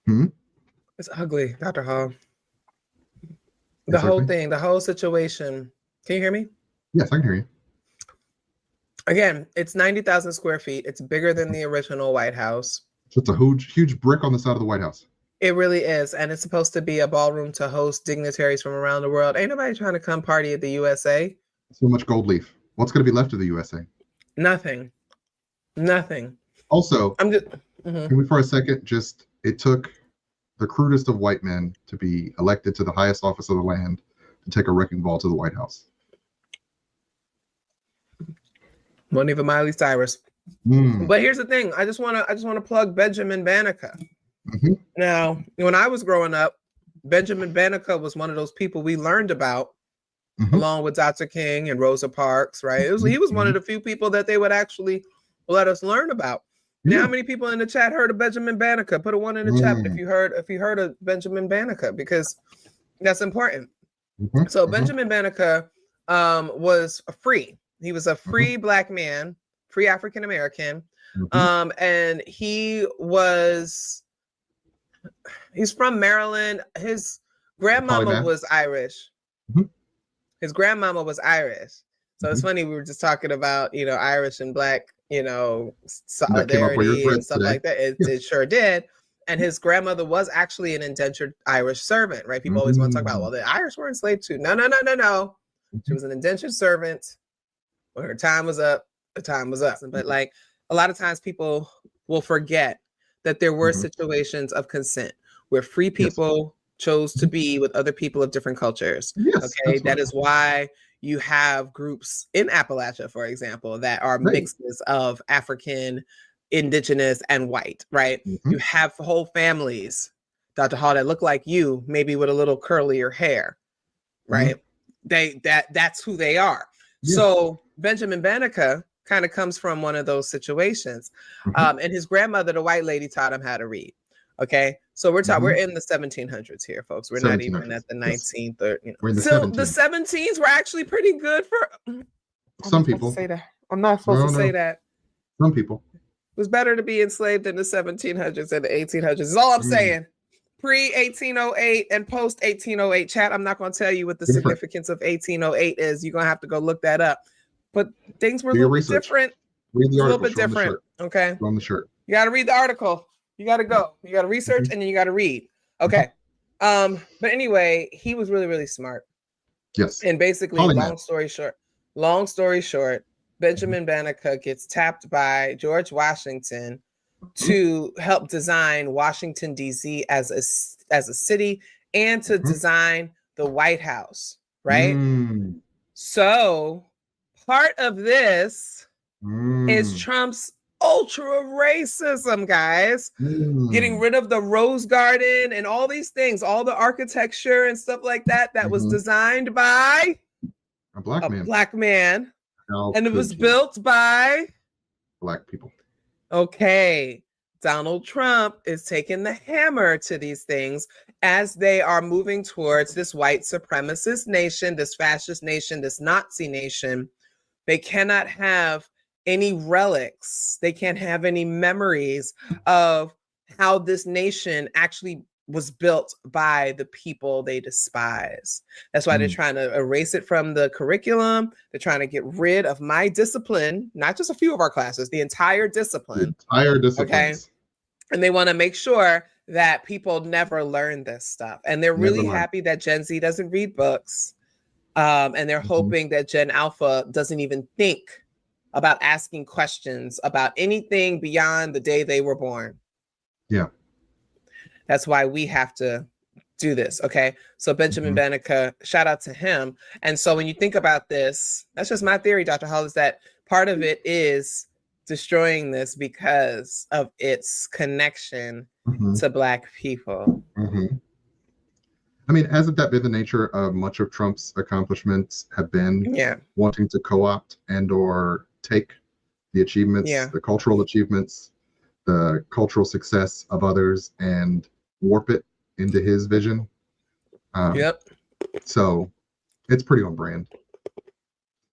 Hmm? It's ugly, Dr. Hall. The Yes, whole Arthur? thing, the whole situation. Can you hear me? Yes, I can hear you. Again, it's 90,000 square feet. It's bigger than the original White House. So it's a huge brick on the side of the White House. It really is. And it's supposed to be a ballroom to host dignitaries from around the world. Ain't nobody trying to come party at the USA. So much gold leaf. What's going to be left of the USA? Nothing. Nothing. Also, I'm just. can we for a second it took the crudest of white men to be elected to the highest office of the land to take a wrecking ball to the White House. Wasn't even Miley Cyrus. But here's the thing. I just want to plug Benjamin Banneker. Now, when I was growing up, Benjamin Banneker was one of those people we learned about, along with Dr. King and Rosa Parks, right? He was one of the few people that they would actually let us learn about. Now, how many people in the chat heard of Benjamin Banneker? Put a 1 in the chat if you heard of Benjamin Banneker, because that's important. So Benjamin Banneker was free. He was a free Black man, free African American, and he's from Maryland. His grandmama was Irish. His grandmama was Irish. So it's funny, we were just talking about, Irish and Black, solidarity and stuff like that. It sure did. And his grandmother was actually an indentured Irish servant, right? People always want to talk about, well, the Irish were enslaved too. No. She was an indentured servant. When her time was up, the time was up. But like a lot of times people will forget that there were situations of consent where free people chose to be with other people of different cultures. Okay, that is why you have groups in Appalachia, for example, that are mixes of African, indigenous, and white, right? You have whole families, Dr. Hall, that look like you, maybe with a little curlier hair, right? That's who they are. So Benjamin Banneker kind of comes from one of those situations. And his grandmother, the white lady, taught him how to read. Okay, so we're in the 1700s here, folks. We're not even at the 19th or we're in the 17th. The 17s were actually pretty good for some people. Say that. I'm not supposed to say that. Some people. It was better to be enslaved in the 1700s than the 1800s. Is all I'm saying. Pre 1808 and post 1808. Chat, I'm not going to tell you what the significance of 1808 is. You're going to have to go look that up. But things were a little bit different. Read the article. A little bit different. Okay. On the shirt. You got to read the article. You got to go. You got to research and then you got to read. Okay. But anyway, he was really, really smart. Yes. And basically, long story short, Benjamin Banneker gets tapped by George Washington to help design Washington, D.C. as a city and to design the White House, right? So part of this is Trump's ultra racism, guys. Getting rid of the Rose Garden and all these things, all the architecture and stuff like that was designed by a black man. And it was built by Black people. Okay. Donald Trump is taking the hammer to these things as they are moving towards this white supremacist nation, this fascist nation, this Nazi nation. They cannot have any relics. They can't have any memories of how this nation actually was built by the people they despise. That's why they're trying to erase it from the curriculum. They're trying to get rid of my discipline, not just a few of our classes, the entire discipline. Okay. And they want to make sure that people never learn this stuff. And they're really happy that Gen Z doesn't read books. And they're hoping that Gen Alpha doesn't even think about asking questions about anything beyond the day they were born. Yeah. That's why we have to do this. Okay. So Benjamin Banneker, shout out to him. And so when you think about this, that's just my theory, Dr. Hall, is that part of it is destroying this because of its connection to Black people. I mean, hasn't that been the nature of much of Trump's accomplishments have been wanting to co-opt and or take the achievements, the cultural achievements, the cultural success of others and warp it into his vision. So it's pretty on brand.